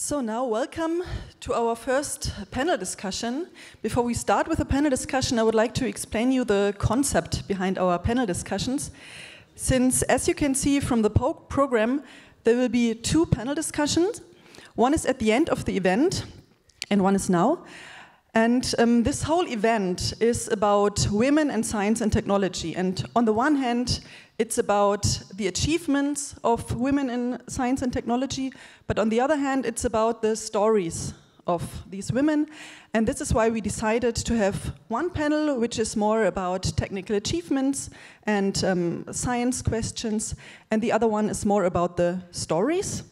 So now, welcome to our first panel discussion. Before we start with the panel discussion, I would like to explain you the concept behind our panel discussions. Since, as you can see from the program, there will be two panel discussions. One is at the end of the event, and one is now. And this whole event is about women and science and technology. And on the one hand, it's about the achievements of women in science and technology, but on the other hand, it's about the stories of these women. And this is why we decided to have one panel, which is more about technical achievements and science questions, and the other one is more about the stories.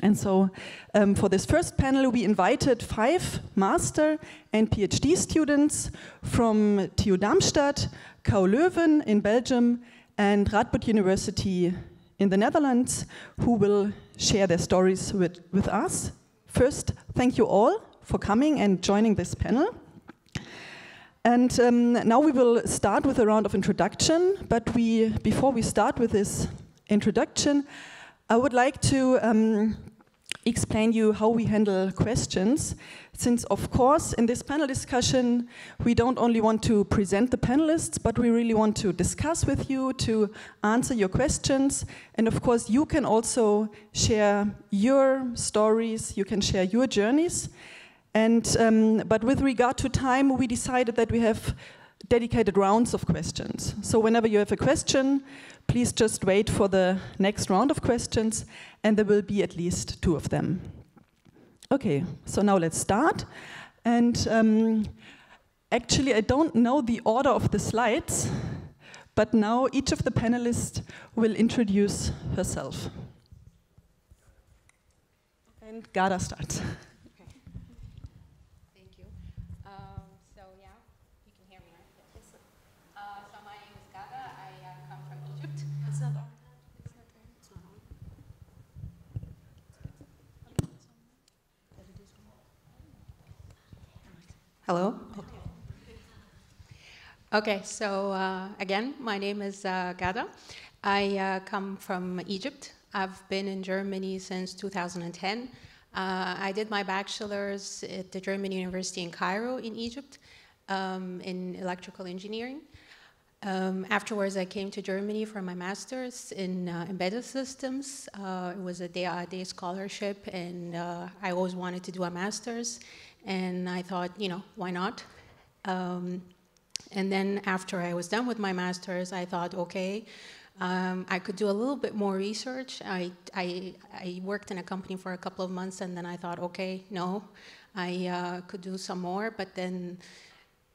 And so for this first panel, we invited 5 master and PhD students from TU Darmstadt, KU Leuven in Belgium, and Radboud University in the Netherlands, who will share their stories with us. First, thank you all for coming and joining this panel. And now we will start with a round of introduction, but before we start with this introduction, I would like to explain you how we handle questions, since of course in this panel discussion we don't only want to present the panelists, but we really want to discuss with you, to answer your questions, and of course you can also share your stories, you can share your journeys. And but with regard to time, we decided that we have dedicated rounds of questions. So whenever you have a question, please just wait for the next round of questions, and there will be at least 2 of them. Okay, so now let's start. And actually, I don't know the order of the slides, but now each of the panelists will introduce herself. And Ghada starts. Hello. Okay, so again, my name is Ghada. I come from Egypt. I've been in Germany since 2010. I did my bachelor's at the German University in Cairo in Egypt in electrical engineering. Afterwards, I came to Germany for my master's in embedded systems. It was a day scholarship, and I always wanted to do a master's. And I thought, you know, why not? And then after I was done with my master's, I thought, okay, I could do a little bit more research. I worked in a company for a couple of months, and then I thought, okay, no, I could do some more, but then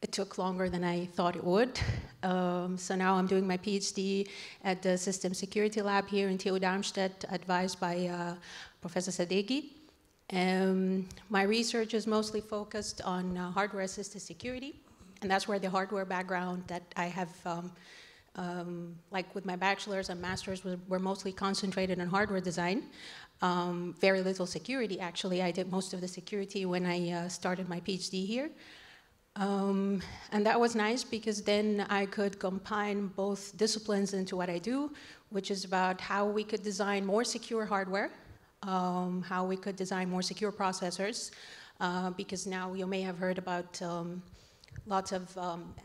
it took longer than I thought it would. So now I'm doing my PhD at the System Security Lab here in TU Darmstadt, advised by Professor Eckey. My research is mostly focused on hardware-assisted security, and that's where the hardware background that I have, like with my bachelor's and master's, were mostly concentrated on hardware design. Very little security, actually. I did most of the security when I started my PhD here. And that was nice because then I could combine both disciplines into what I do, which is about how we could design more secure hardware, how we could design more secure processors, because now you may have heard about lots of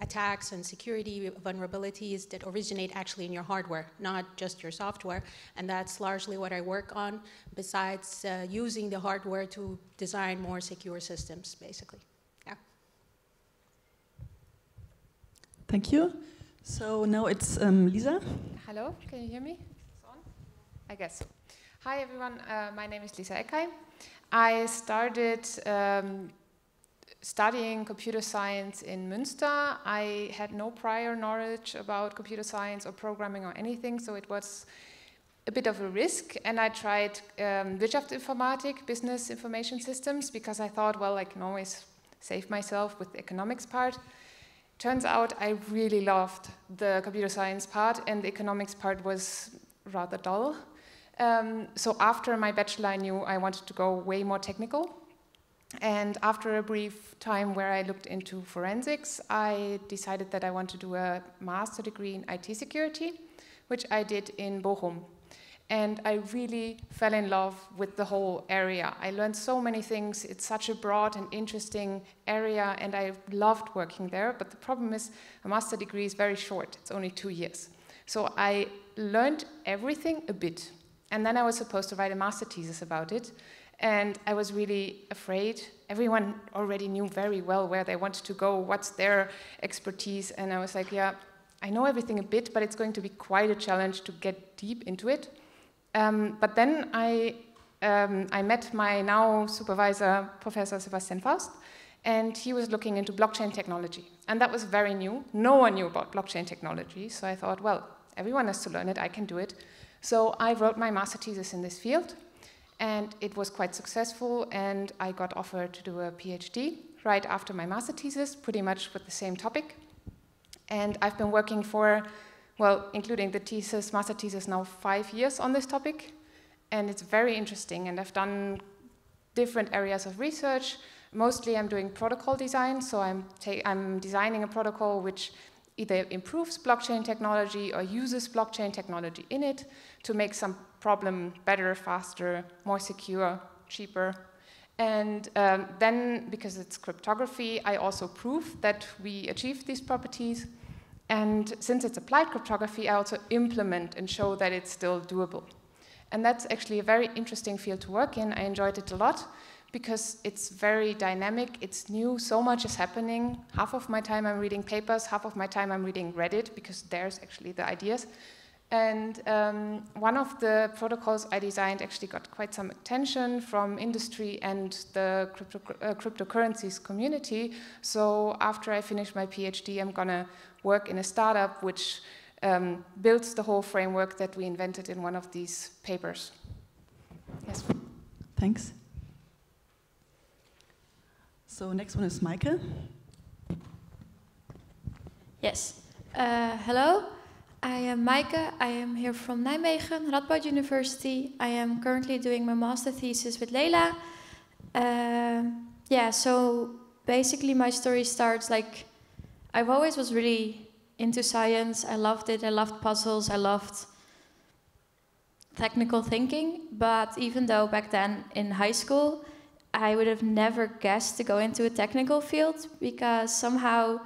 attacks and security vulnerabilities that originate actually in your hardware, not just your software, and that's largely what I work on, besides using the hardware to design more secure systems, basically. Yeah. Thank you. So now it's Lisa. Hello, can you hear me? It's on? I guess so. Hi everyone, my name is Lisa Eckey. I started studying computer science in Münster. I had no prior knowledge about computer science or programming or anything, so it was a bit of a risk. And I tried Wirtschaftsinformatik, business information systems, because I thought, well, I can always save myself with the economics part. Turns out I really loved the computer science part, and the economics part was rather dull. So after my bachelor, I knew I wanted to go way more technical. And after a brief time where I looked into forensics, I decided that I want to do a master degree in IT security, which I did in Bochum. And I really fell in love with the whole area. I learned so many things. It's such a broad and interesting area, and I loved working there. But the problem is a master degree is very short. It's only 2 years. So I learned everything a bit. And then I was supposed to write a master thesis about it. And I was really afraid. Everyone already knew very well where they wanted to go, what's their expertise. And I was like, yeah, I know everything a bit, but it's going to be quite a challenge to get deep into it. But then I met my now supervisor, Professor Sebastian Faust, and he was looking into blockchain technology. And that was very new. No one knew about blockchain technology. So I thought, well, everyone has to learn it. I can do it. So I wrote my master thesis in this field. And it was quite successful. And I got offered to do a PhD right after my master thesis, pretty much with the same topic. And I've been working for, well, including the thesis, master thesis, now 5 years on this topic. And it's very interesting. And I've done different areas of research. Mostly I'm doing protocol design. So I'm designing a protocol which either improves blockchain technology or uses blockchain technology in it to make some problem better, faster, more secure, cheaper. And then, because it's cryptography, I also prove that we achieve these properties. And since it's applied cryptography, I also implement and show that it's still doable. And that's actually a very interesting field to work in. I enjoyed it a lot because it's very dynamic, it's new, so much is happening. Half of my time I'm reading papers, half of my time I'm reading Reddit because there's actually the ideas. And one of the protocols I designed actually got quite some attention from industry and the cryptocurrencies community. So after I finish my PhD, I'm gonna work in a startup which builds the whole framework that we invented in one of these papers. Yes. Thanks. So next one is Maaike. Yes. Hello. I am Maaike. I am here from Nijmegen, Radboud University. I am currently doing my master thesis with Leila. Yeah, so basically my story starts like I've always was really into science. I loved it. I loved puzzles. I loved technical thinking. But even though back then in high school, I would have never guessed to go into a technical field because somehow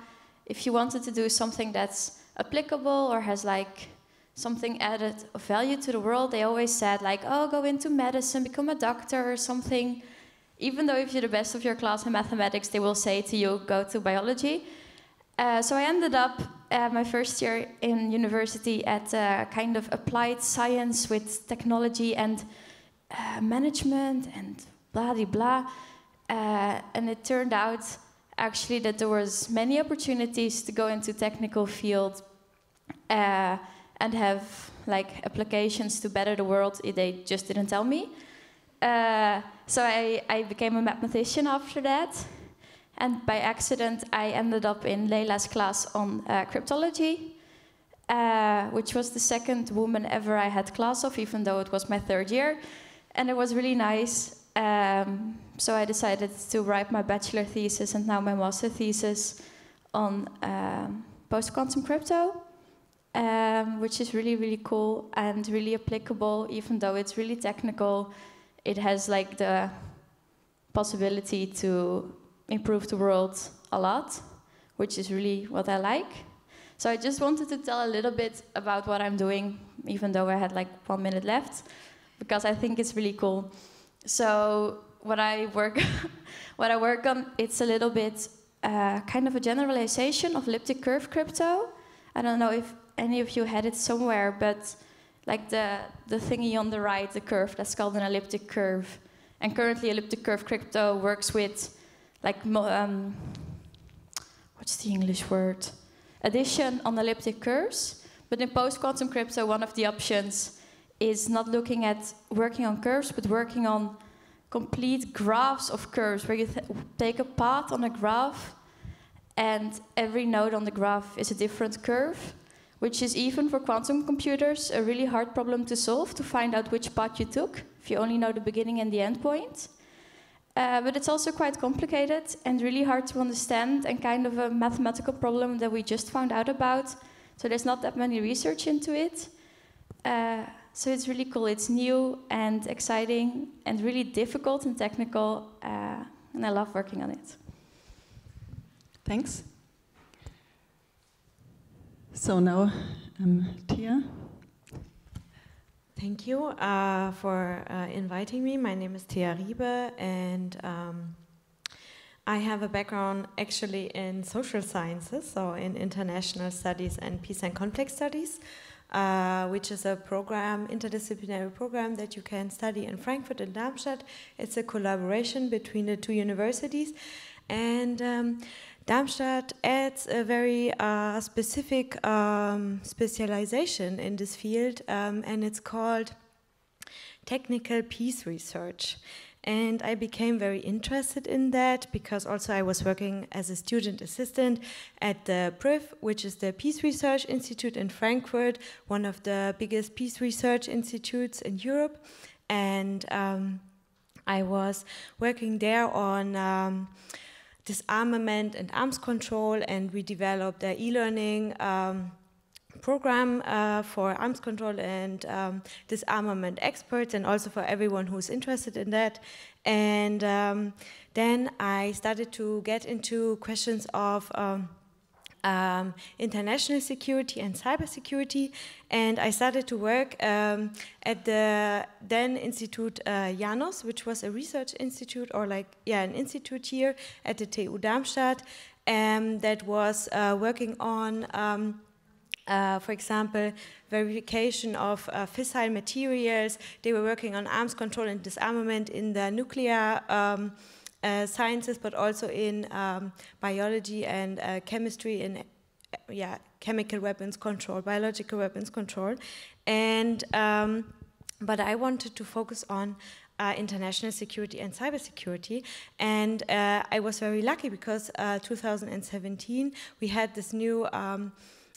if you wanted to do something that's applicable or has like something added of value to the world, they always said like, oh, go into medicine, become a doctor or something. Even though if you're the best of your class in mathematics, they will say to you, go to biology. So I ended up my first year in university at kind of applied science with technology and management and blah, blah, blah. And it turned out actually that there was many opportunities to go into technical field and have like applications to better the world. They just didn't tell me. So I became a mathematician after that. And by accident, I ended up in Leila's class on cryptology, which was the second woman ever I had class of, even though it was my 3rd year. And it was really nice. So I decided to write my bachelor thesis and now my master thesis on post-quantum crypto, which is really, really cool and really applicable. Even though it's really technical, it has like the possibility to improve the world a lot, which is really what I like. So I just wanted to tell a little bit about what I'm doing, even though I had like 1 minute left, because I think it's really cool. So what I work on, it's a little bit kind of a generalization of elliptic curve crypto. I don't know if any of you had it somewhere, but like the thingy on the right, the curve, that's called an elliptic curve. And currently elliptic curve crypto works with like, what's the English word? Addition on elliptic curves. But in post-quantum crypto, one of the options is not looking at working on curves, but working on complete graphs of curves, where you take a path on a graph, and every node on the graph is a different curve, which is even for quantum computers a really hard problem to solve, to find out which path you took, if you only know the beginning and the end point. But it's also quite complicated and really hard to understand, and kind of a mathematical problem that we just found out about. So there's not that many research into it. So it's really cool. It's new and exciting and really difficult and technical, and I love working on it. Thanks. So now, Thea. Thank you for inviting me. My name is Thea Riebe, and I have a background actually in social sciences, so in international studies and peace and conflict studies, which is a program, interdisciplinary program that you can study in Frankfurt and Darmstadt. It's a collaboration between the two universities, and Darmstadt adds a very specific specialization in this field, and it's called technical peace research. And I became very interested in that because also I was working as a student assistant at the PRIF, which is the Peace Research Institute in Frankfurt, one of the biggest peace research institutes in Europe. And I was working there on disarmament and arms control, and we developed an e-learning program for arms control and disarmament experts, and also for everyone who's interested in that. And then I started to get into questions of international security and cybersecurity, and I started to work at the then Institute Janos, which was a research institute, or an institute here at the TU Darmstadt, that was working on for example, verification of fissile materials. They were working on arms control and disarmament in the nuclear sciences, but also in biology and chemistry, and chemical weapons control, biological weapons control. And but I wanted to focus on international security and cybersecurity, and I was very lucky because 2017 we had this new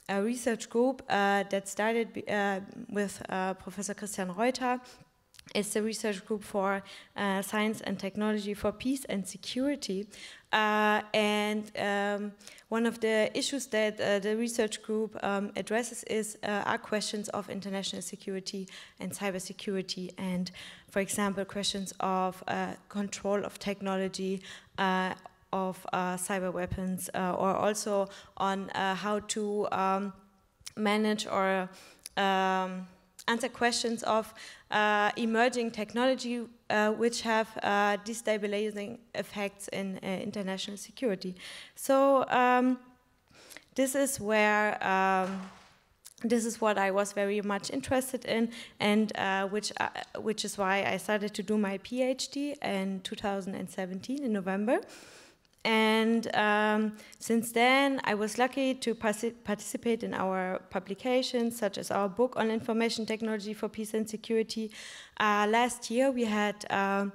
a research group that started with Professor Christian Reuter. It's a research group for science and technology for peace and security. And one of the issues that the research group addresses are questions of international security and cybersecurity, and, for example, questions of control of technology, of cyber weapons, or also on how to manage or answer questions of emerging technology which have destabilizing effects in international security. So this is where this is what I was very much interested in, and which is why I started to do my PhD in 2017 in November. And since then, I was lucky to participate in our publications, such as our book on information technology for peace and security. Last year, we had a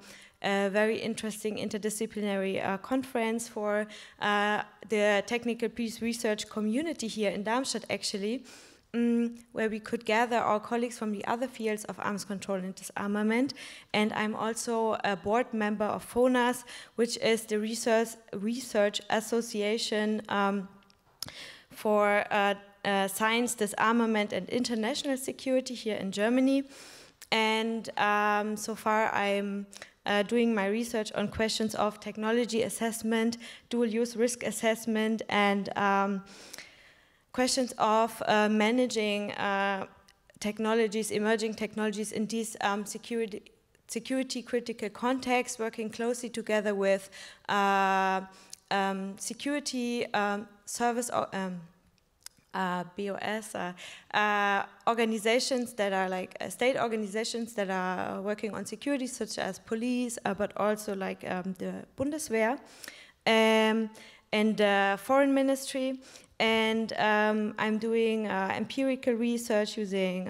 very interesting interdisciplinary conference for the technical peace research community here in Darmstadt, actually, where we could gather our colleagues from the other fields of arms control and disarmament. And I'm also a board member of FONAS, which is the research association for science, disarmament, and international security here in Germany. And so far I'm doing my research on questions of technology assessment, dual-use risk assessment, and questions of managing technologies, emerging technologies in these security critical contexts, working closely together with security service BOS organizations that are like state organizations that are working on security, such as police, but also like the Bundeswehr and the Foreign Ministry. And I'm doing empirical research using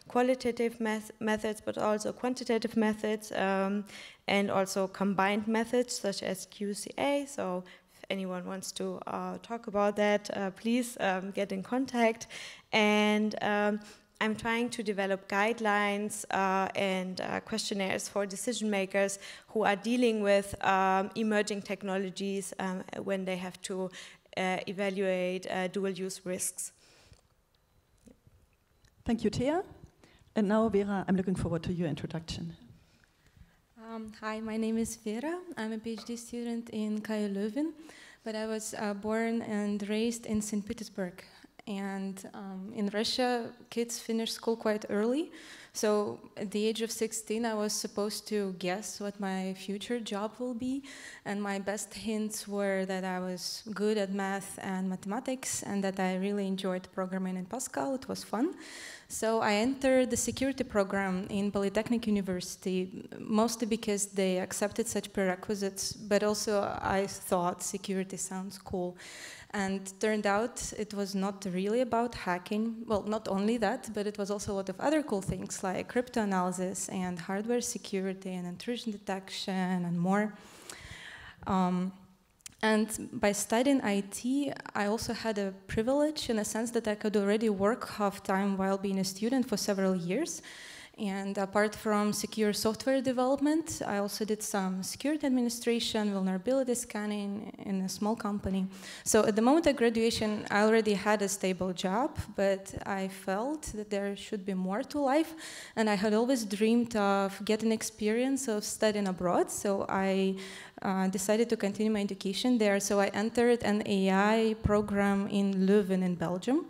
qualitative methods, but also quantitative methods, and also combined methods such as QCA. So if anyone wants to talk about that, please get in contact. And I'm trying to develop guidelines and questionnaires for decision makers who are dealing with emerging technologies when they have to evaluate dual-use risks. Thank you, Thea. And now, Vera, I'm looking forward to your introduction. Hi, my name is Vera. I'm a PhD student in KU Leuven, but I was born and raised in St. Petersburg. And in Russia, kids finish school quite early. So at the age of 16, I was supposed to guess what my future job will be. And my best hints were that I was good at math and mathematics and that I really enjoyed programming in Pascal. It was fun. So I entered the security program in Polytechnic University, mostly because they accepted such prerequisites, but also I thought security sounds cool. And turned out it was not really about hacking. Well, not only that, but it was also a lot of other cool things like cryptanalysis and hardware security and intrusion detection and more. And by studying IT, I also had a privilege in a sense that I could already work half-time while being a student for several years. And apart from secure software development, I also did some security administration, vulnerability scanning in a small company. So at the moment of graduation, I already had a stable job, but I felt that there should be more to life. And I had always dreamed of getting experience of studying abroad. So I decided to continue my education there. So I entered an AI program in Leuven in Belgium.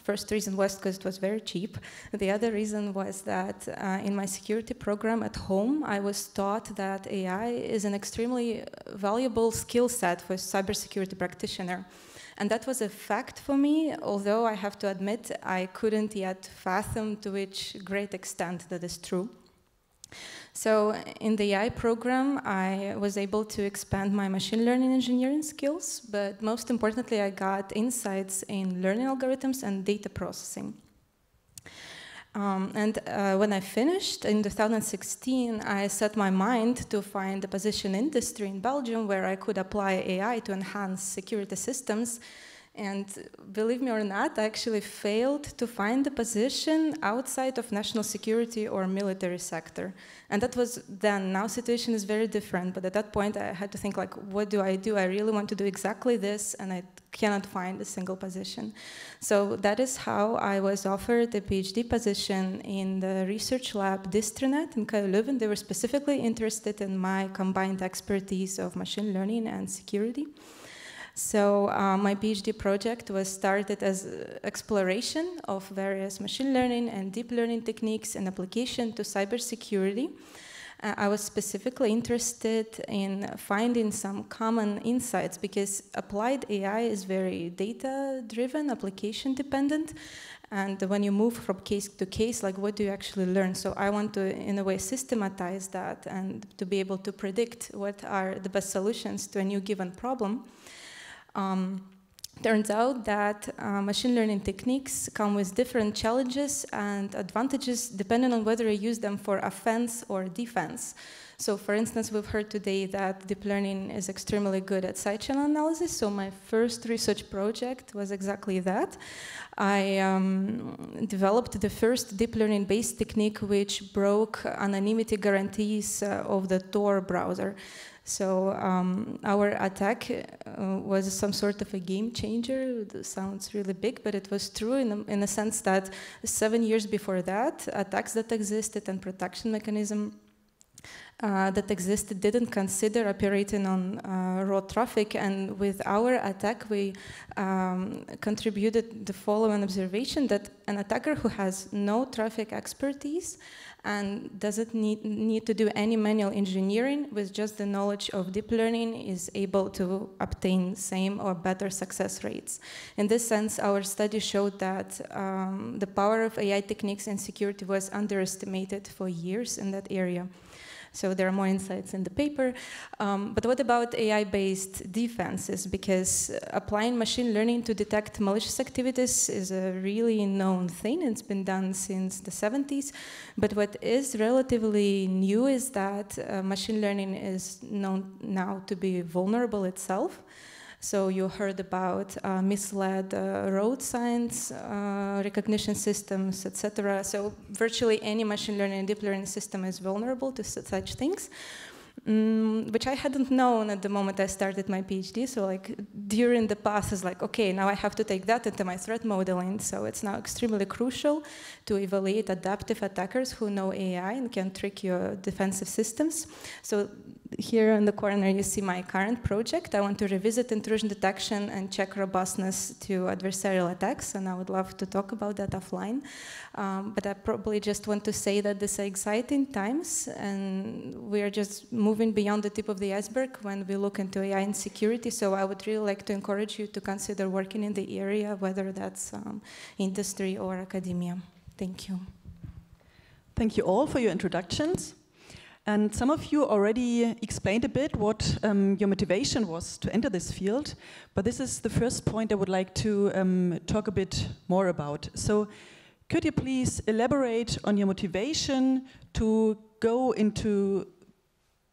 First reason was because it was very cheap. The other reason was that in my security program at home, I was taught that AI is an extremely valuable skill set for a cybersecurity practitioner. And that was a fact for me, although I have to admit I couldn't yet fathom to which great extent that is true. So in the AI program, I was able to expand my machine learning engineering skills, but most importantly, I got insights in learning algorithms and data processing. When I finished in 2016, I set my mind to find a position in industry in Belgium where I could apply AI to enhance security systems. And believe me or not, I actually failed to find a position outside of national security or military sector. And that was then. Now situation is very different, but at that point I had to think like, what do? I really want to do exactly this, and I cannot find a single position. So that is how I was offered a PhD position in the research lab Distrinet in KU Leuven. They were specifically interested in my combined expertise of machine learning and security. So my PhD project was started as exploration of various machine learning and deep learning techniques and application to cybersecurity. I was specifically interested in finding some common insights because applied AI is very data-driven, application-dependent. And when you move from case to case, like what do you actually learn? So I want to, in a way, systematize that and to be able to predict what are the best solutions to a new given problem. Turns out that machine learning techniques come with different challenges and advantages depending on whether you use them for offense or defense. So for instance, we've heard today that deep learning is extremely good at side channel analysis. So my first research project was exactly that. I developed the first deep learning based technique which broke anonymity guarantees of the Tor browser. So our attack was some sort of a game changer. It sounds really big, but it was true in the sense that 7 years before that, attacks that existed and protection mechanism that existed didn't consider operating on raw traffic, and with our attack we contributed the following observation that an attacker who has no traffic expertise and doesn't need to do any manual engineering with just the knowledge of deep learning is able to obtain same or better success rates. In this sense, our study showed that the power of AI techniques in security was underestimated for years in that area. So there are more insights in the paper. But what about AI-based defenses? Because applying machine learning to detect malicious activities is a really known thing. It's been done since the 70s. But what is relatively new is that machine learning is known now to be vulnerable itself. So you heard about misled road signs, recognition systems, etc. So virtually any machine learning and deep learning system is vulnerable to such things. which I hadn't known at the moment I started my PhD. So like during the path is like, okay, now I have to take that into my threat modeling. So it's now extremely crucial to evaluate adaptive attackers who know AI and can trick your defensive systems. So here in the corner you see my current project. I want to revisit intrusion detection and check robustness to adversarial attacks, and I would love to talk about that offline. But I probably just want to say that these are exciting times, and we are just moving beyond the tip of the iceberg when we look into AI and security. So I would really like to encourage you to consider working in the area, whether that's industry or academia. Thank you. Thank you all for your introductions. And some of you already explained a bit what your motivation was to enter this field, but this is the first point I would like to talk a bit more about. So could you please elaborate on your motivation to go into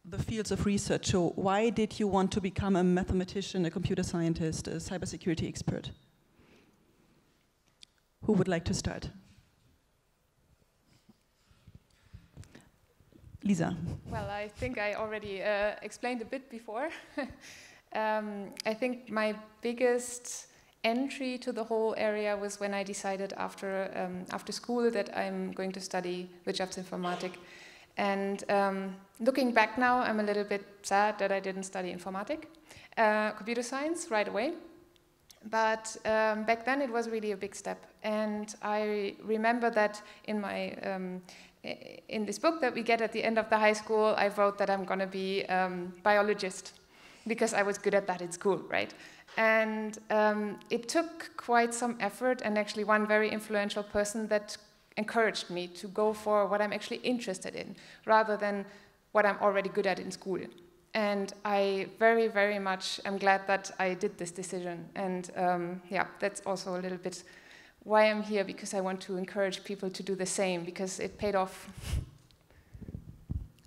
the fields of research? So why did you want to become a mathematician, a computer scientist, a cybersecurity expert? Who would like to start? Lisa. Well, I think I already explained a bit before. I think my biggest entry to the whole area was when I decided after school that I'm going to study Wirtschaftsinformatik. And looking back now, I'm a little bit sad that I didn't study informatic, computer science right away. But back then it was really a big step. And I remember that in my in this book that we get at the end of the high school, I wrote that I'm going to be a biologist because I was good at that in school, right? And it took quite some effort, and actually one very influential person that encouraged me to go for what I'm actually interested in, rather than what I'm already good at in school. And I very, very much am glad that I did this decision. And yeah, that's also a little bit why I'm here, because I want to encourage people to do the same, because it paid off.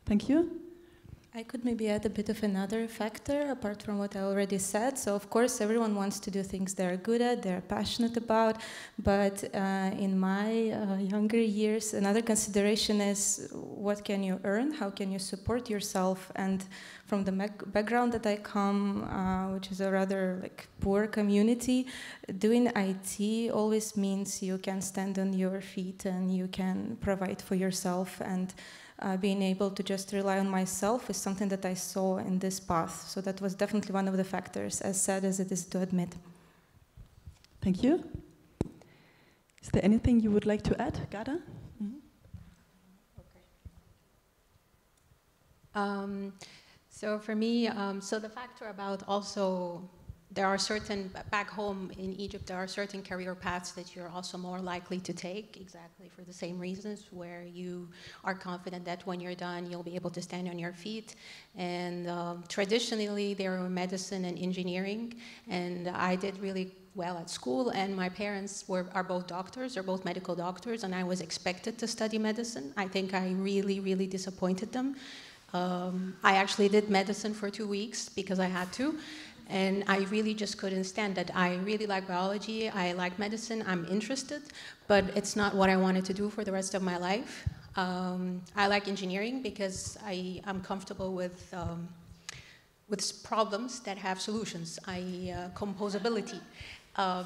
Thank you. I could maybe add a bit of another factor apart from what I already said. So of course everyone wants to do things they're good at, they're passionate about, but in my younger years, another consideration is what can you earn, how can you support yourself, and from the background that I come, which is a rather like poor community, doing IT always means you can stand on your feet and you can provide for yourself, and being able to just rely on myself is something that I saw in this path. So that was definitely one of the factors, as sad as it is to admit. Thank you. Is there anything you would like to add, Ghada? Mm-hmm. Okay. So for me, so the factor about also, there are certain, back home in Egypt, there are certain career paths that you're also more likely to take, exactly for the same reasons, where you are confident that when you're done, you'll be able to stand on your feet. And traditionally, there were medicine and engineering, and I did really well at school, and my parents are both doctors, they're both medical doctors, and I was expected to study medicine. I think I really, really disappointed them. I actually did medicine for 2 weeks because I had to. And I really just couldn't stand it. I really like biology, I like medicine, I'm interested, but it's not what I wanted to do for the rest of my life. I like engineering because I'm comfortable with problems that have solutions. Composability,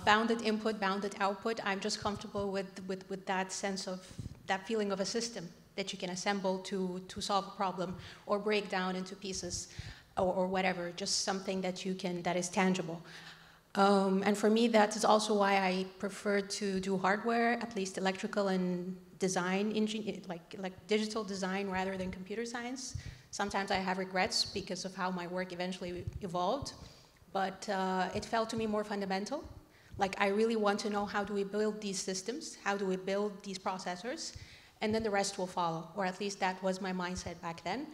bounded input, bounded output. I'm just comfortable with that sense of, that feeling of a system that you can assemble to solve a problem or break down into pieces. Or whatever, just something that you can, that is tangible. And for me, that is also why I prefer to do hardware, at least electrical and design, like digital design rather than computer science. Sometimes I have regrets because of how my work eventually evolved, but it felt to me more fundamental. Like I really want to know, how do we build these systems? How do we build these processors? And then the rest will follow, or at least that was my mindset back then.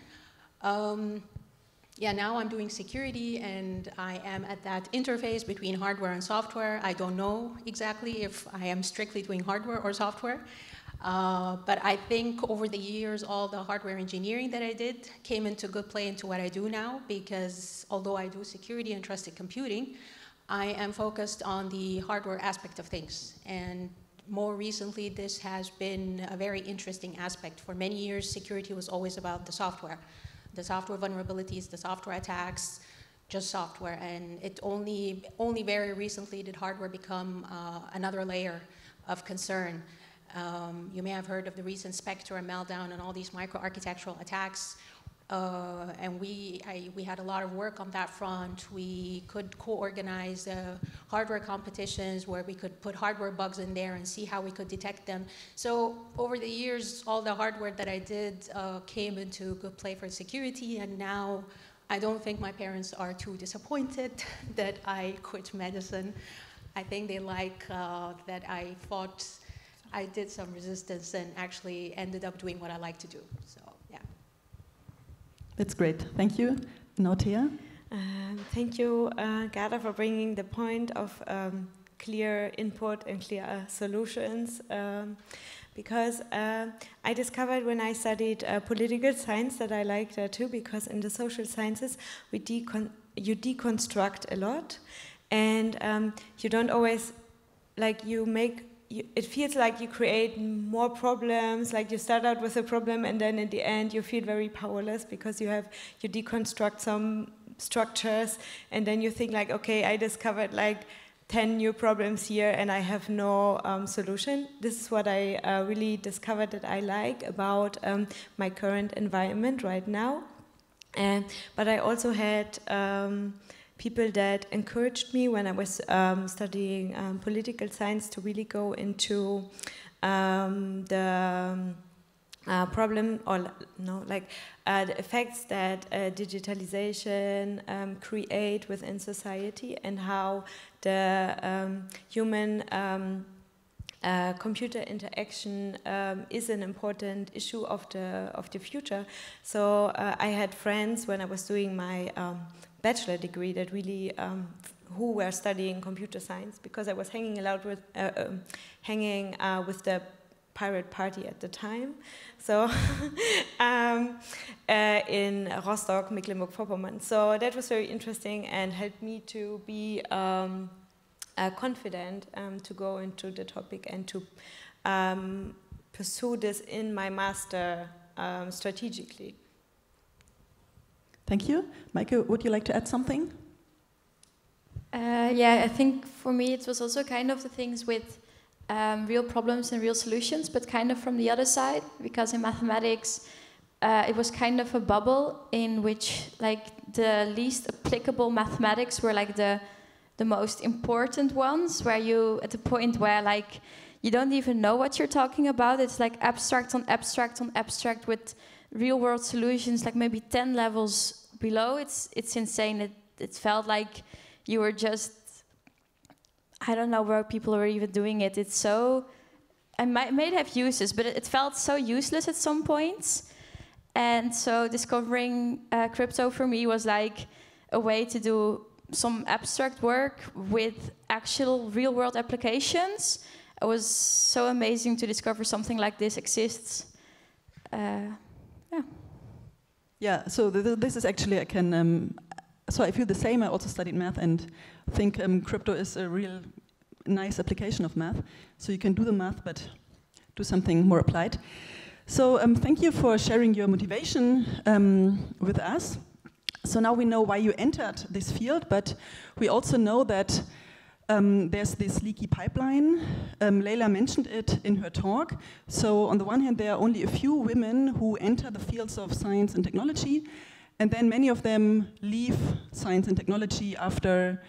Yeah, now I'm doing security, and I am at that interface between hardware and software. I don't know exactly if I am strictly doing hardware or software, but I think over the years, all the hardware engineering that I did came into good play into what I do now, because although I do security and trusted computing, I am focused on the hardware aspect of things. And more recently, this has been a very interesting aspect. For many years, security was always about the the software vulnerabilities, the software attacks, just software. And it only very recently did hardware become another layer of concern. You may have heard of the recent Spectre and Meltdown and all these microarchitectural attacks. And we had a lot of work on that front. We could co-organize hardware competitions where we could put hardware bugs in there and see how we could detect them. So over the years, all the hardware that I did came into good play for security, and now I don't think my parents are too disappointed that I quit medicine. I think they like that I fought, I did some resistance and actually ended up doing what I like to do. So. That's great. Thank you. Now, Thea. Thank you, Ghada, for bringing the point of clear input and clear solutions. Because I discovered when I studied political science that I liked that too, because in the social sciences you deconstruct a lot, and you don't always, like, it feels like you create more problems, like you start out with a problem and then in the end you feel very powerless because you deconstruct some structures and then you think like, okay, I discovered like 10 new problems here and I have no solution. This is what I really discovered that I like about my current environment right now. But I also had people that encouraged me when I was studying political science to really go into the problem, or no, like the effects that digitalization create within society and how the human computer interaction is an important issue of the future. So I had friends when I was doing my bachelor degree that really who were studying computer science, because I was hanging out with the pirate party at the time. So in Rostock, Mecklenburg-Vorpommern. So that was very interesting and helped me to be confident to go into the topic and to pursue this in my master strategically. Thank you. Maaike, would you like to add something? Yeah, I think for me it was also kind of the things with real problems and real solutions, but kind of from the other side, because in mathematics it was kind of a bubble in which like the least applicable mathematics were like the most important ones, where you at the point where like you don't even know what you're talking about. It's like abstract on abstract on abstract with real world solutions, like maybe 10 levels below. It's insane. It felt like you were just, I don't know where people were even doing it. It's so, I might have uses, but it felt so useless at some points. And so discovering crypto for me was like a way to do some abstract work with actual real world applications. It was so amazing to discover something like this exists. Yeah, so this is actually, I can, so I feel the same. I also studied math and think crypto is a real nice application of math. So you can do the math, but do something more applied. So thank you for sharing your motivation with us. So now we know why you entered this field, but we also know that there's this leaky pipeline. Leila mentioned it in her talk. So on the one hand, there are only a few women who enter the fields of science and technology, and then many of them leave science and technology after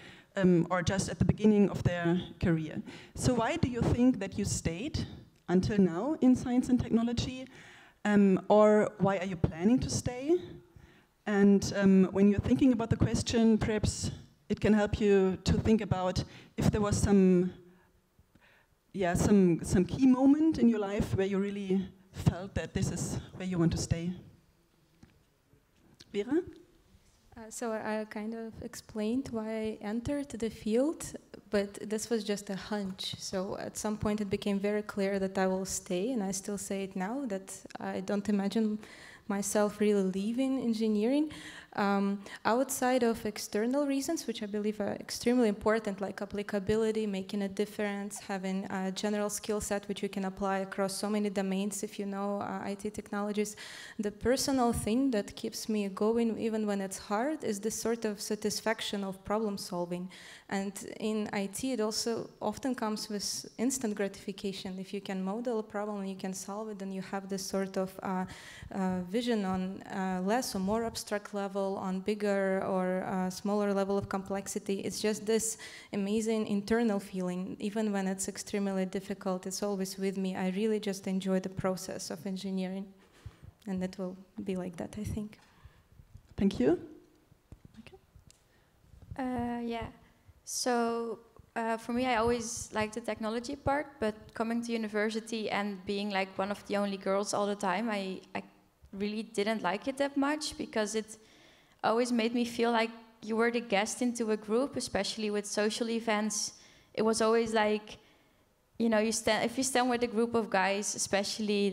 or just at the beginning of their career. So why do you think that you stayed until now in science and technology? Or why are you planning to stay? And when you're thinking about the question, perhaps it can help you to think about if there was some key moment in your life where you really felt that this is where you want to stay. Vera? So I kind of explained why I entered the field, but this was just a hunch. So at some point it became very clear that I will stay, and I still say it now, that I don't imagine myself really leaving engineering. Outside of external reasons, which I believe are extremely important, like applicability, making a difference, having a general skill set which you can apply across so many domains if you know IT technologies, the personal thing that keeps me going even when it's hard is this sort of satisfaction of problem solving. And in IT, it also often comes with instant gratification. If you can model a problem and you can solve it, then you have this sort of vision on less or more abstract level, on bigger or smaller level of complexity. It's just this amazing internal feeling. Even when it's extremely difficult, it's always with me. I really just enjoy the process of engineering. And it will be like that, I think. Thank you. Okay. Yeah. So for me, I always liked the technology part, but coming to university and being like one of the only girls all the time, I really didn't like it that much, because it always made me feel like you were the guest into a group, especially with social events. It was always like, you know, if you stand with a group of guys, especially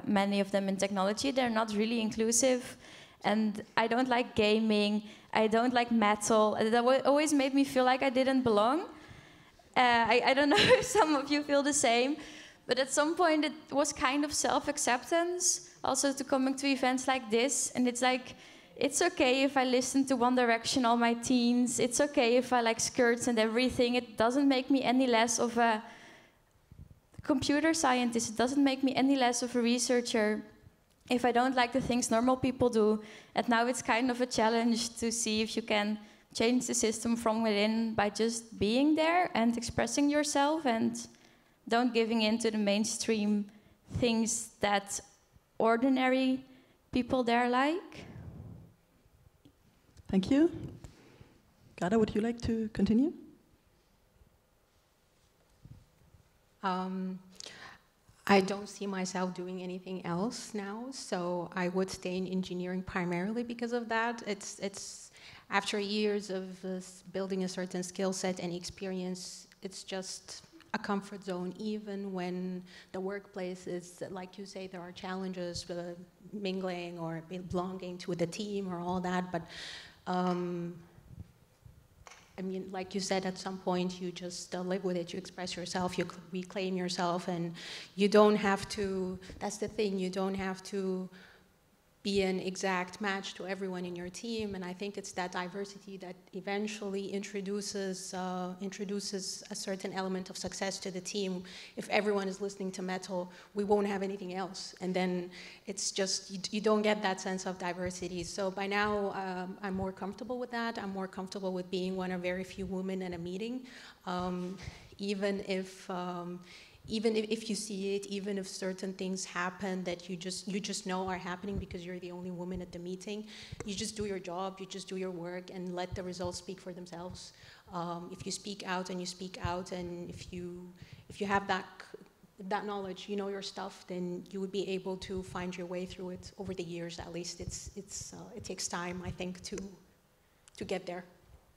many of them in technology, they're not really inclusive. And I don't like gaming, I don't like metal. That always made me feel like I didn't belong. I don't know if some of you feel the same, but at some point it was kind of self-acceptance, also to coming to events like this. And it's like, it's okay if I listen to One Direction all my teens. It's okay if I like skirts and everything. It doesn't make me any less of a computer scientist. It doesn't make me any less of a researcher if I don't like the things normal people do. And now it's kind of a challenge to see if you can change the system from within by just being there and expressing yourself, and don't giving in to the mainstream things that ordinary people there like. Thank you. Ghada, would you like to continue? I don't see myself doing anything else now, so I would stay in engineering primarily because of that. It's after years of building a certain skill set and experience, it's just a comfort zone, even when the workplace is, like you say, there are challenges with mingling or belonging to the team or all that, but I mean, like you said, at some point you just live with it, you express yourself, you reclaim yourself, and you don't have to, that's the thing, you don't have to be an exact match to everyone in your team. And I think it's that diversity that eventually introduces a certain element of success to the team. If everyone is listening to metal, we won't have anything else. And then it's just, you don't get that sense of diversity. So by now, I'm more comfortable with that. I'm more comfortable with being one of very few women in a meeting, even if you see it, even if certain things happen that you just know are happening because you're the only woman at the meeting, you just do your job, you just do your work, and let the results speak for themselves. If you speak out, and if you have that knowledge, you know your stuff, then you would be able to find your way through it over the years. At least it takes time, I think, to get there.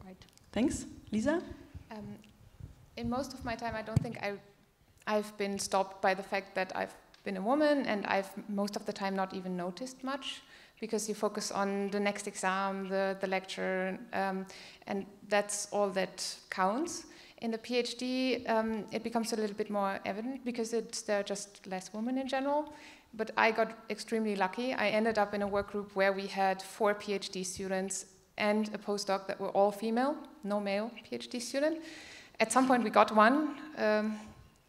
Right. Thanks, Lisa. In most of my time, I don't think I've been stopped by the fact that I've been a woman, and I've most of the time not even noticed much, because you focus on the next exam, the lecture, and that's all that counts. In the PhD, it becomes a little bit more evident because there are just less women in general. But I got extremely lucky. I ended up in a work group where we had 4 PhD students and a postdoc that were all female, no male PhD student. At some point we got one.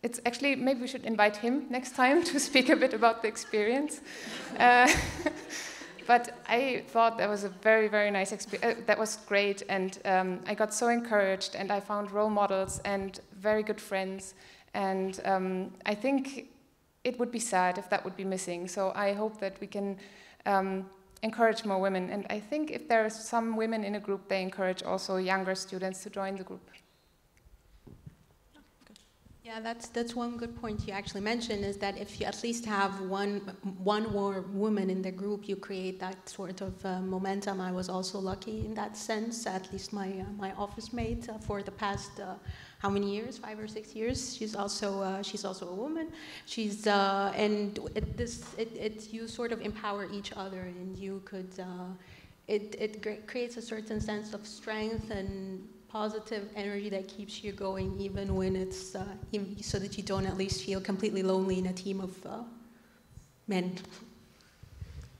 It's actually, maybe we should invite him next time to speak a bit about the experience. But I thought that was a very, very nice experience. That was great, and I got so encouraged, and I found role models and very good friends. And I think it would be sad if that would be missing. So I hope that we can encourage more women. And I think if there are some women in a group, they encourage also younger students to join the group. Yeah, that's one good point you actually mentioned, is that if you at least have one more woman in the group, you create that sort of momentum. I was also lucky in that sense, at least my office mate for the past how many years? 5 or 6 years. She's also a woman. She's and you sort of empower each other, and you could it creates a certain sense of strength and positive energy that keeps you going, even when it's so that you don't at least feel completely lonely in a team of men.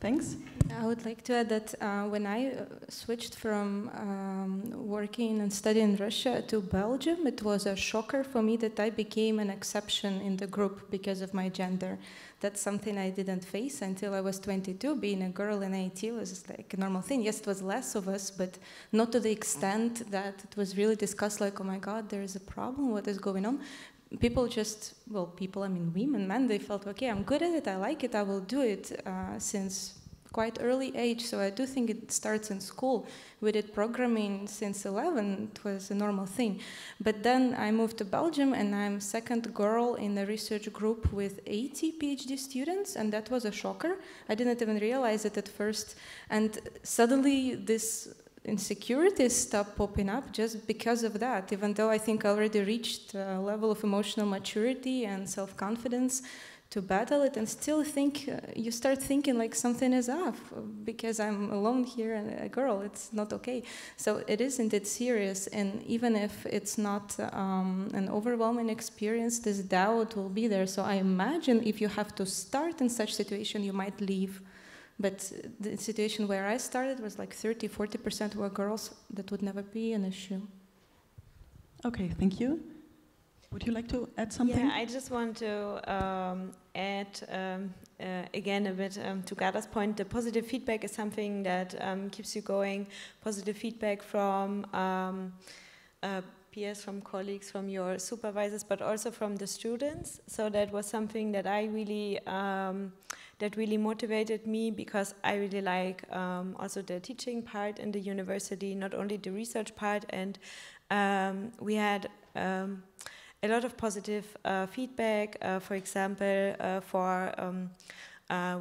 Thanks. I would like to add that when I switched from working and studying in Russia to Belgium, it was a shocker for me that I became an exception in the group because of my gender. That's something I didn't face until I was 22. Being a girl in IT was like a normal thing. Yes, it was less of us, but not to the extent that it was really discussed like, oh my God, there is a problem, what is going on? People just, well, people, I mean women, men, they felt, okay, I'm good at it, I like it, I will do it since quite early age. So I do think it starts in school. We did programming since 11, it was a normal thing. But then I moved to Belgium and I'm second girl in a research group with 80 PhD students, and that was a shocker. I didn't even realize it at first. And suddenly this insecurities stopped popping up just because of that, even though I think I already reached a level of emotional maturity and self-confidence to battle it, and still think, you start thinking like something is off because I'm alone here and a girl, it's not okay. So it isn't, it's serious, and even if it's not an overwhelming experience, this doubt will be there. So I imagine if you have to start in such situation, you might leave. But the situation where I started was like 30–40% were girls. That would never be an issue. Okay, thank you. Would you like to add something? Yeah, I just want to add again a bit to Ghada's point. The positive feedback is something that keeps you going. Positive feedback from peers, from colleagues, from your supervisors, but also from the students. So that was something that I really that really motivated me, because I really like also the teaching part in the university, not only the research part. And we had a lot of positive feedback. For example,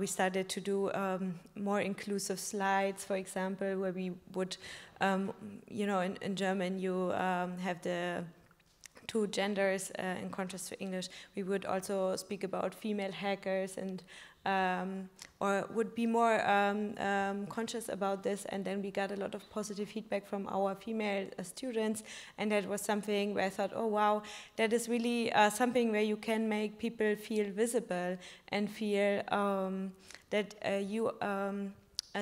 we started to do more inclusive slides, for example, where we would, you know, in German you have the two genders in contrast to English. We would also speak about female hackers and or would be more conscious about this, and then we got a lot of positive feedback from our female students, and that was something where I thought, oh wow, that is really something where you can make people feel visible and feel that you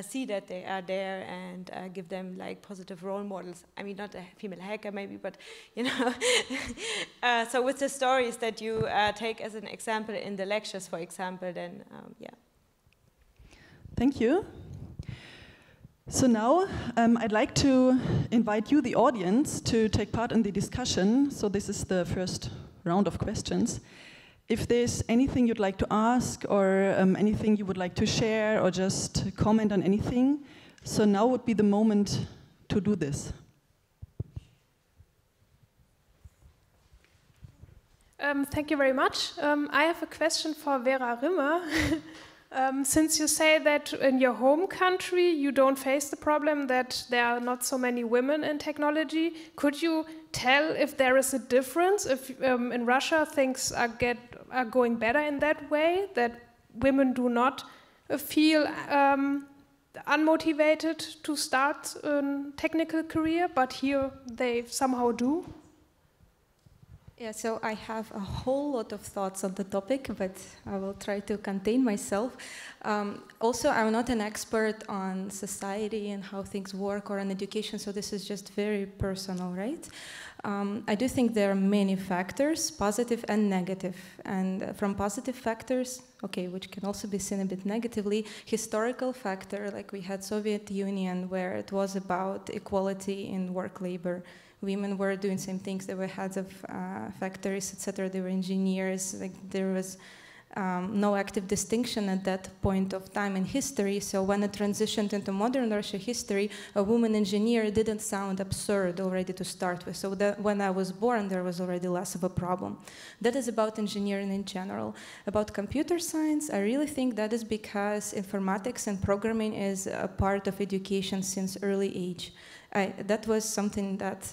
see that they are there, and give them like positive role models. I mean, not a female hacker maybe, but you know. So with the stories that you take as an example in the lectures, for example, then yeah. Thank you. So now I'd like to invite you, the audience, to take part in the discussion. So this is the first round of questions. If there's anything you'd like to ask, or anything you would like to share, or just comment on anything, so now would be the moment to do this. Thank you very much. I have a question for Vera Rimmer. Since you say that in your home country you don't face the problem that there are not so many women in technology, could you tell if there is a difference, if in Russia things are going better in that way, that women do not feel unmotivated to start a technical career, but here they somehow do? Yeah, so I have a whole lot of thoughts on the topic, but I will try to contain myself. Also, I'm not an expert on society and how things work, or on education, so this is just very personal, right? I do think there are many factors, positive and negative. And from positive factors, okay, which can also be seen a bit negatively, historical factor, like we had Soviet Union, where it was about equality in work labor. Women were doing same things. They were heads of factories, etc. They were engineers. Like there was no active distinction at that point of time in history. So when it transitioned into modern Russia history, a woman engineer didn't sound absurd already to start with. So that when I was born, there was already less of a problem. That is about engineering in general. About computer science, I really think that is because informatics and programming is a part of education since early age. that was something that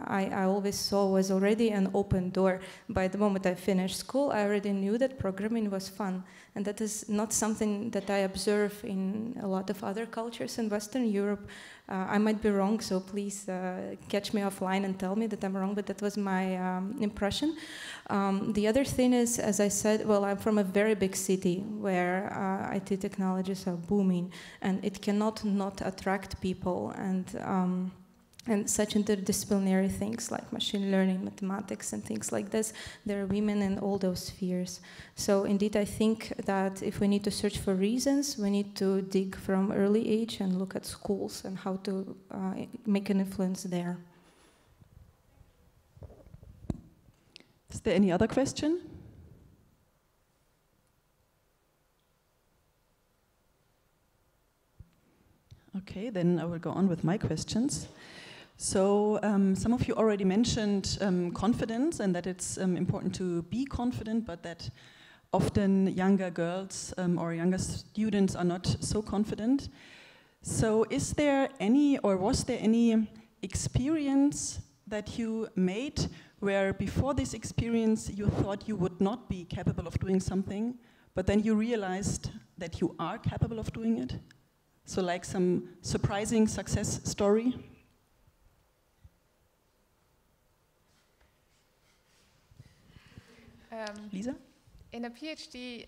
I always saw was already an open door. By the moment I finished school, I already knew that programming was fun. And that is not something that I observe in a lot of other cultures in Western Europe. I might be wrong, so please catch me offline and tell me that I'm wrong, but that was my impression. The other thing is, as I said, well, I'm from a very big city where IT technologies are booming, and it cannot not attract people, and such interdisciplinary things like machine learning, mathematics, and things like this. There are women in all those spheres. So indeed, I think that if we need to search for reasons, we need to dig from early age and look at schools and how to make an influence there. Is there any other question? Okay, then I will go on with my questions. So some of you already mentioned confidence, and that it's important to be confident, but that often younger girls or younger students are not so confident. So is there any, or was there any experience that you made where before this experience you thought you would not be capable of doing something, but then you realized that you are capable of doing it? So like some surprising success story? Lisa? In a PhD,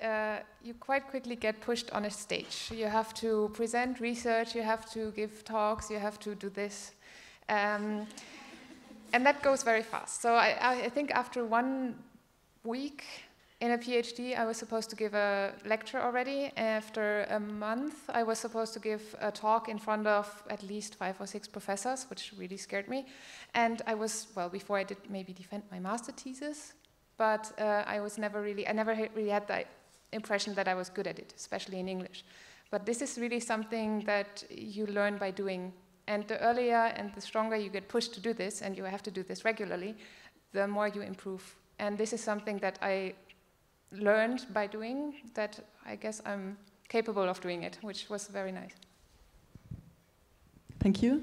you quite quickly get pushed on a stage. You have to present research, you have to give talks, you have to do this. And that goes very fast. So I think after 1 week in a PhD, I was supposed to give a lecture already. After a month, I was supposed to give a talk in front of at least 5 or 6 professors, which really scared me. And I was, well, before I did maybe defend my master thesis, but I never really had the impression that I was good at it, especially in English. But this is really something that you learn by doing. And the earlier and the stronger you get pushed to do this, and you have to do this regularly, the more you improve. And this is something that I learned by doing, that I guess I'm capable of doing it, which was very nice. Thank you.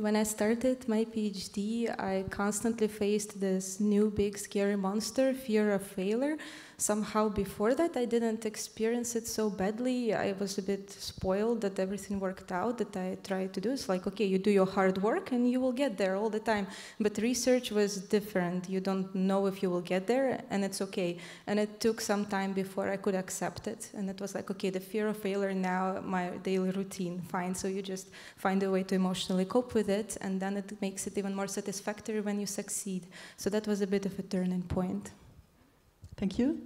When I started my PhD, I constantly faced this new big scary monster, fear of failure. Somehow before that, I didn't experience it so badly. I was a bit spoiled that everything worked out, that I tried to do. It's like, okay, you do your hard work and you will get there all the time. But research was different. You don't know if you will get there, and it's okay. And it took some time before I could accept it. And it was like, okay, the fear of failure now, my daily routine, fine. So you just find a way to emotionally cope with it, and then it makes it even more satisfactory when you succeed. So that was a bit of a turning point. Thank you.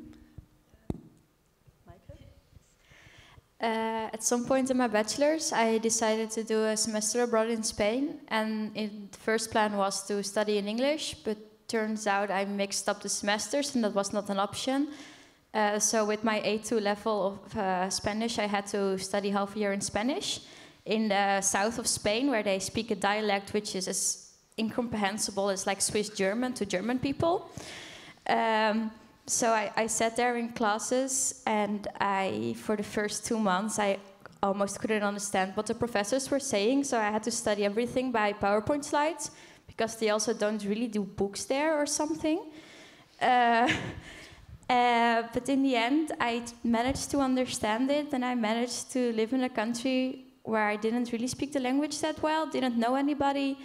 At some point in my bachelor's, I decided to do a semester abroad in Spain, and the first plan was to study in English, but turns out I mixed up the semesters, and that was not an option. So with my A2 level of Spanish, I had to study half a year in Spanish in the south of Spain, where they speak a dialect which is as incomprehensible as like Swiss German to German people. So I sat there in classes, and for the first 2 months, I almost couldn't understand what the professors were saying, so I had to study everything by PowerPoint slides, because they also don't really do books there or something. But in the end, I managed to understand it, and I managed to live in a country where I didn't really speak the language that well, didn't know anybody.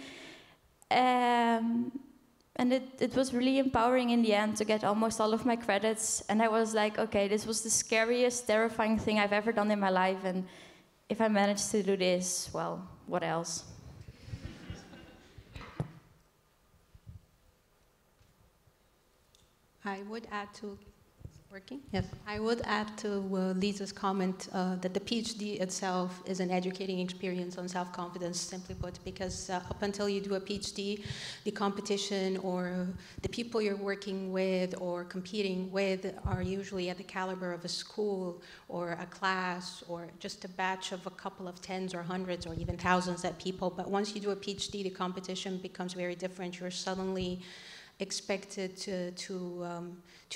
And it was really empowering in the end to get almost all of my credits. And I was like, okay, this was the scariest, terrifying thing I've ever done in my life. And if I managed to do this, well, what else? I would add to... Working? Yes. I would add to Lisa's comment that the PhD itself is an educating experience on self-confidence, simply put, because up until you do a PhD, the competition or the people you're working with or competing with are usually at the caliber of a school or a class or just a batch of a couple of tens or hundreds or even thousands of people. But once you do a PhD, the competition becomes very different. You're suddenly expected to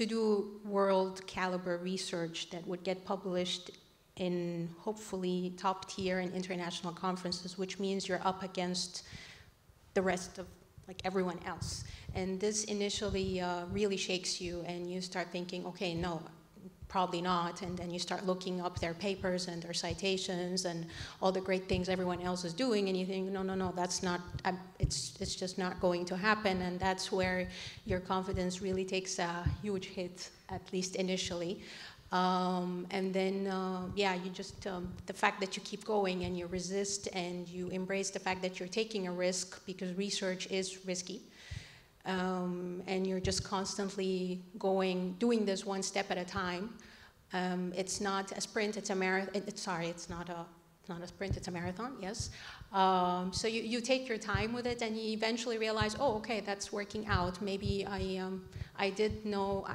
do world caliber research that would get published in hopefully top tier and international conferences, which means you're up against the rest of like everyone else. And this initially really shakes you, and you start thinking, okay, no, probably not. And then you start looking up their papers and their citations and all the great things everyone else is doing, and you think, no, no, no, that's not, it's just not going to happen. And that's where your confidence really takes a huge hit, at least initially. And then, yeah, you just, the fact that you keep going and you resist and you embrace the fact that you're taking a risk, because research is risky. And you're just constantly doing this one step at a time. It's not a sprint, it's a marathon. Sorry, it's not a sprint, it's a marathon, yes. So you take your time with it, and you eventually realize, oh, okay, that's working out. Maybe I do know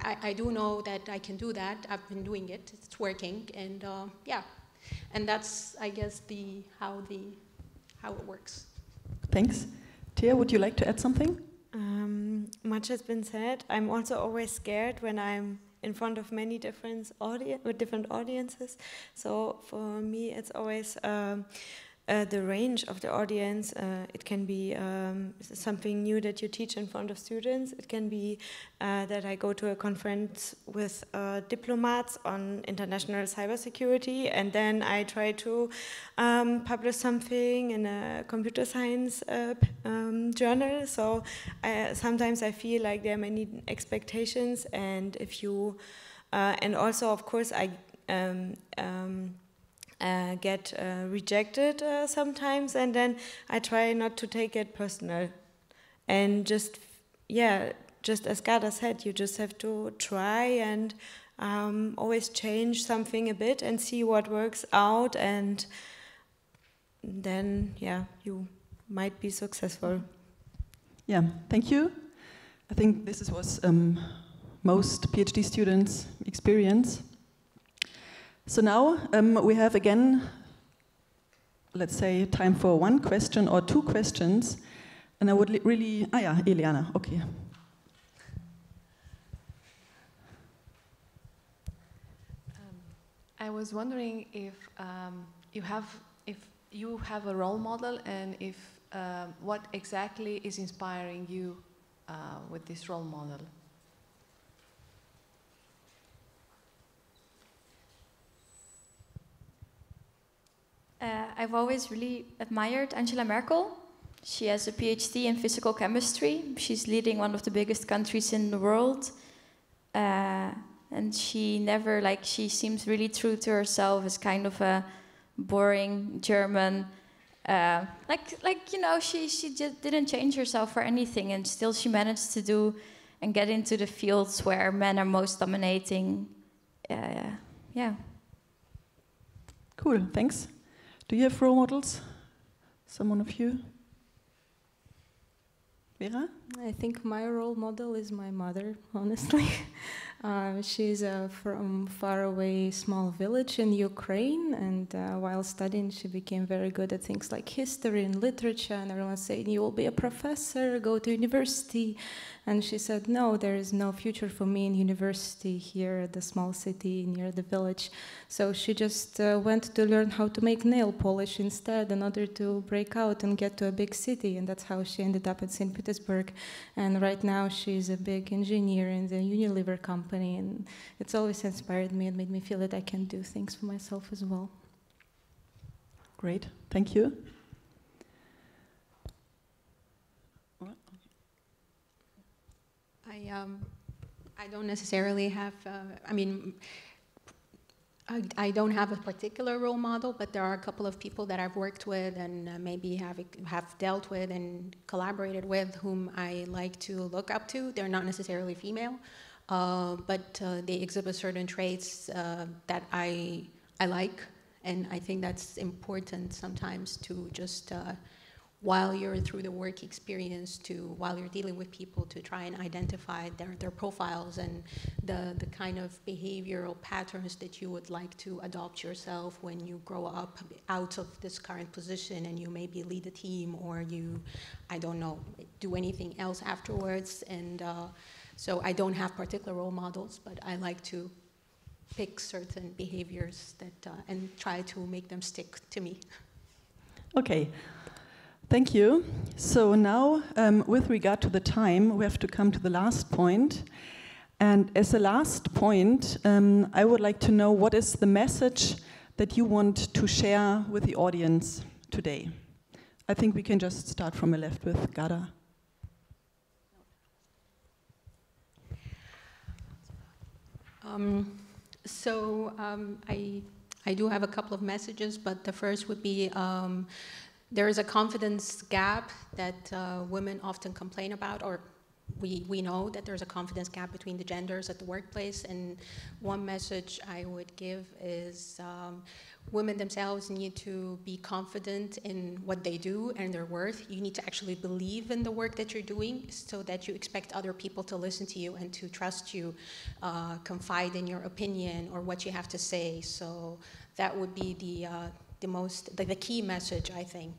that I can do that. I've been doing it, it's working, and yeah. And that's, I guess, how it works. Thanks. Thea, would you like to add something? Much has been said. I'm also always scared when I'm in front of many different audiences. So for me, it's always the range of the audience. It can be something new that you teach in front of students. It can be that I go to a conference with diplomats on international cybersecurity, and then I try to publish something in a computer science journal. So sometimes I feel like there are many expectations, and if you, and also of course I get rejected sometimes, and then I try not to take it personal. And just, yeah, just as Ghada said, you just have to try and always change something a bit and see what works out, and then, yeah, you might be successful. Yeah, thank you. I think this was most PhD students' experience. So now we have again, let's say, time for one question or two questions. And I would really, yeah, Eliana, okay. I was wondering if you have a role model, and if what exactly is inspiring you with this role model? I've always really admired Angela Merkel. She has a PhD in physical chemistry. She's leading one of the biggest countries in the world. And she never, she seems really true to herself as kind of a boring German, she just didn't change herself for anything, and still she managed to do and get into the fields where men are most dominating. Yeah. Cool, thanks. Do you have role models? Someone of you? Vera? I think my role model is my mother, honestly. She's from faraway small village in Ukraine, and while studying she became very good at things like history and literature, and everyone's saying, you will be a professor, go to university. And she said, no, there is no future for me in university here at the small city near the village. So she just went to learn how to make nail polish instead in order to break out and get to a big city. And that's how she ended up in St. Petersburg. And right now she's a big engineer in the Unilever company. And it's always inspired me and made me feel that I can do things for myself as well. Great, thank you. I don't necessarily have, I don't have a particular role model, but there are a couple of people that I've worked with and maybe have dealt with and collaborated with whom I like to look up to. They're not necessarily female, but they exhibit certain traits that I like, and I think that's important sometimes to just while you're through the work experience, while you're dealing with people, to try and identify their profiles and the kind of behavioral patterns that you would like to adopt yourself when you grow up out of this current position and you maybe lead a team, or you, I don't know, do anything else afterwards. And so I don't have particular role models, but I like to pick certain behaviors that and try to make them stick to me. Okay, thank you. So now, with regard to the time, we have to come to the last point. And as a last point, I would like to know what is the message that you want to share with the audience today. I think we can just start from the left with Ghada. I do have a couple of messages, but the first would be there is a confidence gap that women often complain about, or we know that there's a confidence gap between the genders at the workplace, and one message I would give is women themselves need to be confident in what they do and their worth. You need to actually believe in the work that you're doing so that you expect other people to listen to you and to trust you, confide in your opinion or what you have to say. So that would be the key message, I think.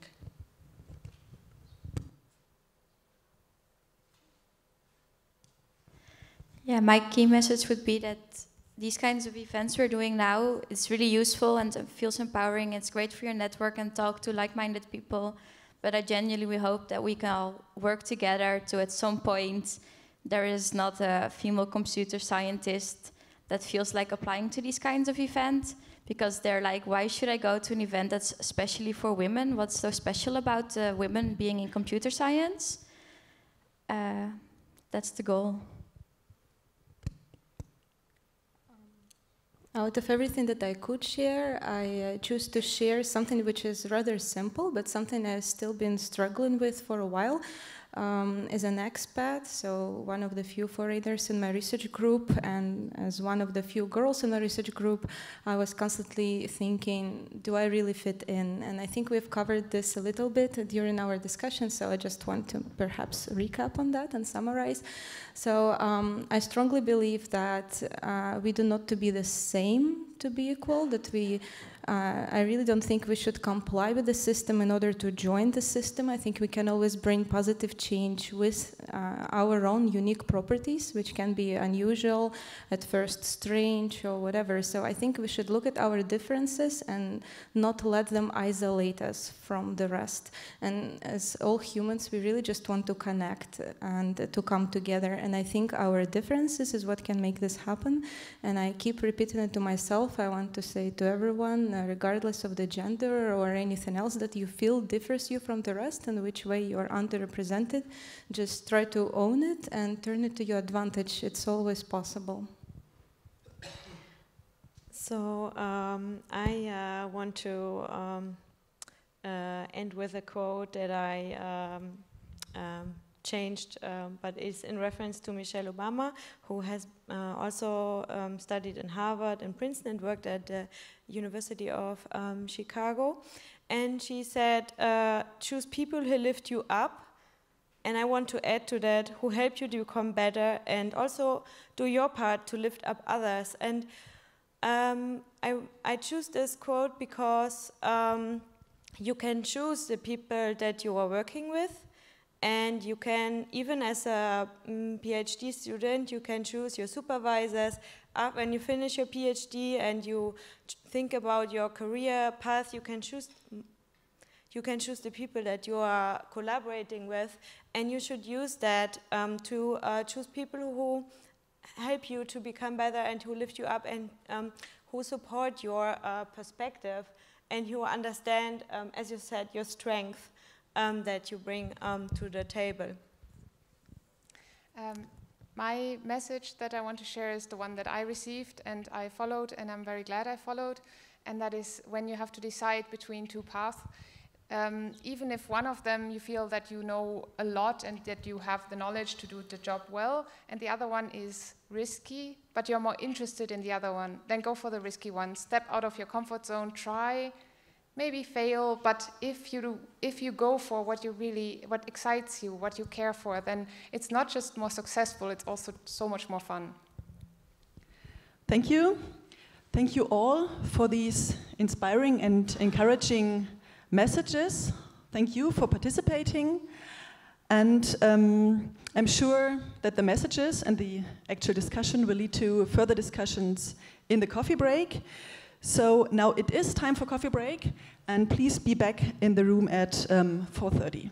Yeah, my key message would be that these kinds of events we're doing now, it's really useful and it feels empowering. It's great for your network and talk to like-minded people. But I genuinely hope that we can all work together to, at some point, there is not a female computer scientist that feels like applying to these kinds of events, because they're like, why should I go to an event that's especially for women? What's so special about women being in computer science? That's the goal. Out of everything that I could share, I choose to share something which is rather simple, but something I've still been struggling with for a while. As an expat, so one of the few foreigners in my research group, and as one of the few girls in my research group, I was constantly thinking, do I really fit in? And I think we've covered this a little bit during our discussion, so I just want to perhaps recap on that and summarize. So I strongly believe that we do not to be the same to be equal, that I really don't think we should comply with the system in order to join the system. I think we can always bring positive change with our own unique properties, which can be unusual, at first strange or whatever. So I think we should look at our differences and not let them isolate us from the rest. And as all humans, we really just want to connect and to come together. And I think our differences is what can make this happen. And I keep repeating it to myself. I want to say to everyone, regardless of the gender or anything else that you feel differs you from the rest and which way you are underrepresented, just try to own it and turn it to your advantage. It's always possible. So I want to end with a quote that I changed, but is in reference to Michelle Obama, who has also studied in Harvard and Princeton and worked at the University of Chicago. And she said, choose people who lift you up. And I want to add to that, who help you to become better, and also do your part to lift up others. And I choose this quote because you can choose the people that you are working with. And you can, even as a PhD student, you can choose your supervisors. When you finish your PhD and you think about your career path, you can choose the people that you are collaborating with, and you should use that to choose people who help you to become better and who lift you up and who support your perspective and who understand, as you said, your strength. That you bring to the table. My message that I want to share is the one that I received and I followed, and I'm very glad I followed, and that is when you have to decide between two paths, even if one of them you feel that you know a lot and that you have the knowledge to do the job well, and the other one is risky, but you're more interested in the other one, then go for the risky one. Step out of your comfort zone, try, maybe fail, but if you go for what excites you, what you care for, then it's not just more successful, it's also so much more fun. Thank you. Thank you all for these inspiring and encouraging messages. Thank you for participating. And I'm sure that the messages and the actual discussion will lead to further discussions in the coffee break. So now it is time for coffee break, and please be back in the room at 4:30.